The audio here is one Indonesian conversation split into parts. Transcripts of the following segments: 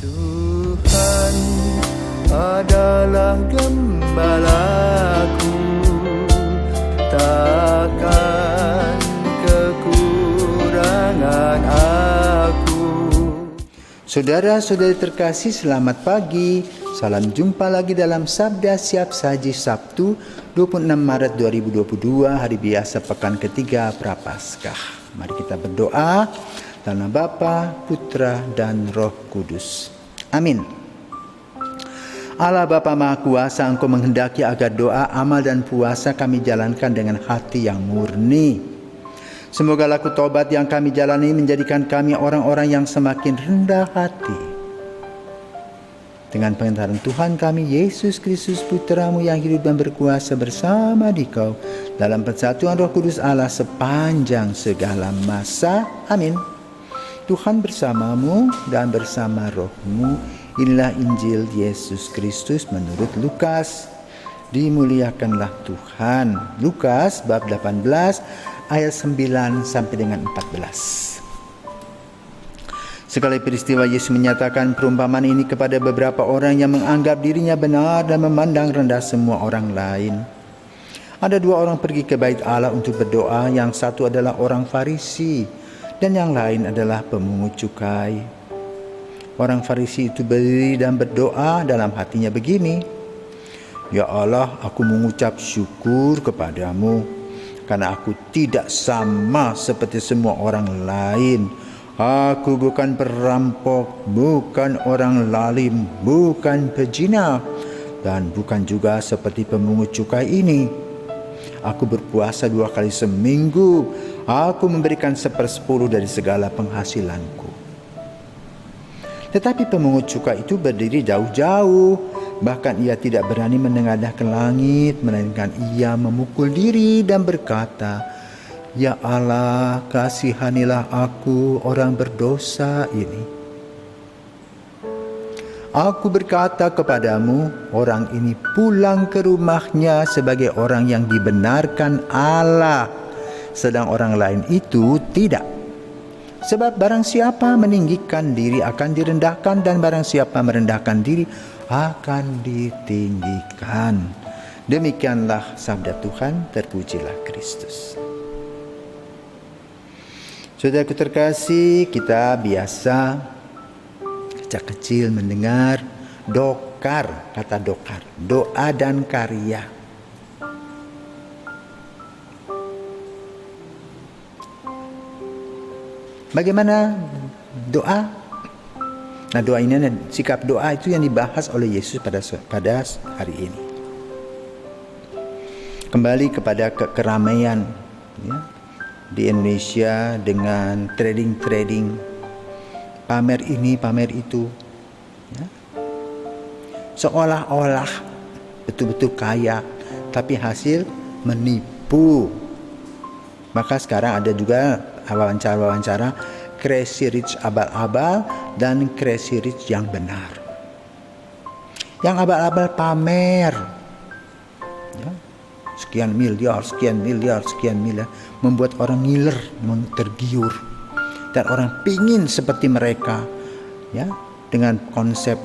Tuhan adalah gembalaku, takkan kekurangan aku. Saudara-saudari terkasih, selamat pagi. Salam jumpa lagi dalam Sabda Siap Saji Sabtu 26 Maret 2022, hari biasa pekan ketiga Prapaskah. Mari kita berdoa. Dalam nama Bapa, Putra, dan Roh Kudus. Amin. Allah Bapa Maha Kuasa, Engkau menghendaki agar doa, amal, dan puasa kami jalankan dengan hati yang murni. Semoga laku taubat yang kami jalani menjadikan kami orang-orang yang semakin rendah hati. Dengan pengentaran Tuhan kami, Yesus Kristus Putra-Mu yang hidup dan berkuasa bersama Dikau dalam persatuan Roh Kudus Allah sepanjang segala masa. Amin. Tuhan bersamamu dan bersama rohmu. Inilah Injil Yesus Kristus menurut Lukas. Dimuliakanlah Tuhan. Lukas bab 18 ayat 9 sampai dengan 14. Sekali peristiwa Yesus menyatakan perumpamaan ini kepada beberapa orang yang menganggap dirinya benar dan memandang rendah semua orang lain. Ada dua orang pergi ke bait Allah untuk berdoa, yang satu adalah orang Farisi dan yang lain adalah pemungut cukai. Orang Farisi itu berdiri dan berdoa dalam hatinya begini, "Ya Allah, aku mengucap syukur kepadamu karena aku tidak sama seperti semua orang lain. Aku bukan perampok, bukan orang lalim, bukan pezina, dan bukan juga seperti pemungut cukai ini. Aku berpuasa 2 kali seminggu. Aku memberikan 1/10 dari segala penghasilanku." Tetapi pemungut cukai itu berdiri jauh-jauh. Bahkan ia tidak berani menengadah ke langit, melainkan ia memukul diri dan berkata, "Ya Allah, kasihanilah aku orang berdosa ini." Aku berkata kepadamu, orang ini pulang ke rumahnya sebagai orang yang dibenarkan Allah, sedang orang lain itu tidak. Sebab barang siapa meninggikan diri akan direndahkan, dan barang siapa merendahkan diri akan ditinggikan. Demikianlah sabda Tuhan, terpujilah Kristus. Saudaraku terkasih, kita biasa sejak kecil mendengar dokar, kata dokar, doa dan karya. Bagaimana doa? Nah, doa ini, sikap doa itu yang dibahas oleh Yesus pada hari ini. Kembali kepada keramaian, ya, di Indonesia dengan trading, pamer ini, pamer itu, ya. Seolah-olah betul-betul kaya, tapi hasil menipu. Maka sekarang ada juga wawancara crazy rich abal-abal dan crazy rich yang benar. Yang abal-abal pamer, ya, sekian miliar, membuat orang ngiler, tergiur, dan orang pingin seperti mereka, ya, dengan konsep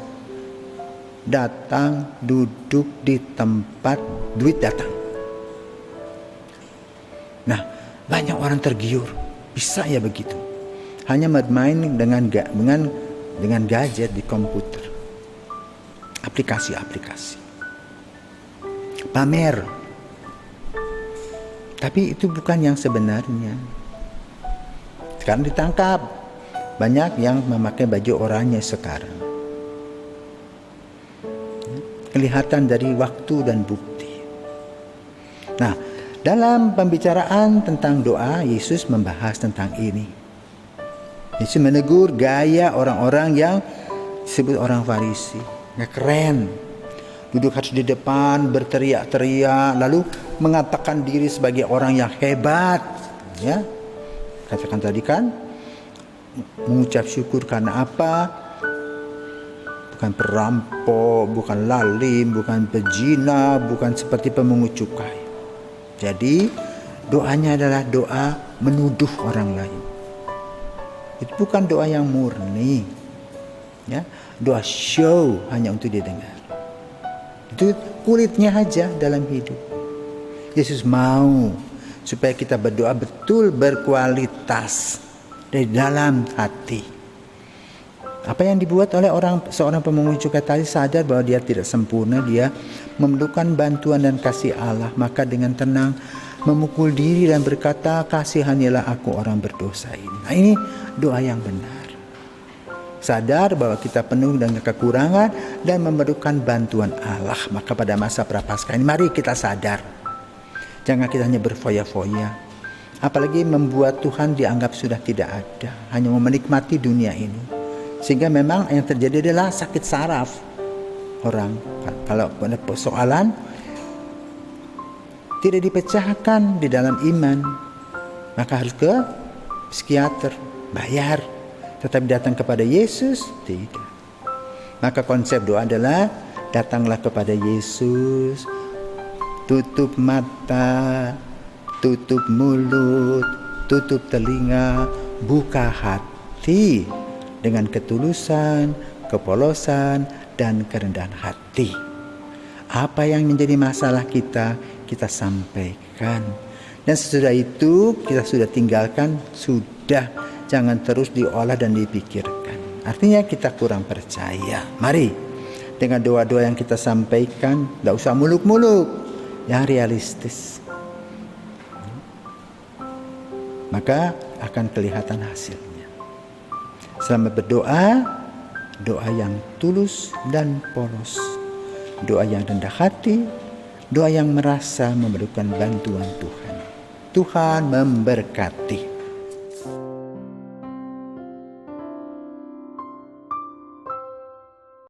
datang duduk di tempat duit datang. Nah, banyak orang tergiur, bisa ya begitu, hanya bermain dengan gadget di komputer, aplikasi pamer. Tapi itu bukan yang sebenarnya. Sekarang ditangkap banyak yang memakai baju oranye sekarang. Kelihatan dari waktu dan bukti. Nah, dalam pembicaraan tentang doa, Yesus membahas tentang ini. Yesus menegur gaya orang-orang yang disebut orang Farisi. Nggak keren. Duduk harus di depan, berteriak-teriak, lalu mengatakan diri sebagai orang yang hebat, ya. Katakan tadi kan, mengucap syukur karena apa? Bukan perampok, bukan lalim, bukan pezina, bukan seperti pemungut cukai. Jadi doanya adalah doa menuduh orang lain. Itu bukan doa yang murni. Ya, doa show hanya untuk didengar. Itu kulitnya aja dalam hidup. Yesus mau supaya kita berdoa betul berkualitas dari dalam hati. Apa yang dibuat oleh seorang pemungut cukai tadi sadar bahwa dia tidak sempurna, dia memerlukan bantuan dan kasih Allah, maka dengan tenang memukul diri dan berkata, kasihanilah aku orang berdosa ini. Nah, ini doa yang benar. Sadar bahwa kita penuh dengan kekurangan dan memerlukan bantuan Allah. Maka pada masa Prapaskah ini mari kita sadar. Jangan kita hanya berfoya-foya. Apalagi membuat Tuhan dianggap sudah tidak ada. Hanya mau menikmati dunia ini. Sehingga memang yang terjadi adalah sakit saraf. Orang kalau ada persoalan tidak dipecahkan di dalam iman, maka harus ke psikiater, bayar. Tetapi datang kepada Yesus, tidak. Maka konsep doa adalah datanglah kepada Yesus, tutup mata, tutup mulut, tutup telinga, buka hati dengan ketulusan, kepolosan, dan kerendahan hati. Apa yang menjadi masalah kita sampaikan. Dan sesudah itu kita sudah tinggalkan, sudah. Jangan terus diolah dan dipikirkan. Artinya kita kurang percaya. Mari dengan doa-doa yang kita sampaikan, tidak usah muluk-muluk, yang realistis. Maka akan kelihatan hasilnya. Selamat berdoa, doa yang tulus dan polos. Doa yang rendah hati, doa yang merasa memerlukan bantuan Tuhan. Tuhan memberkati.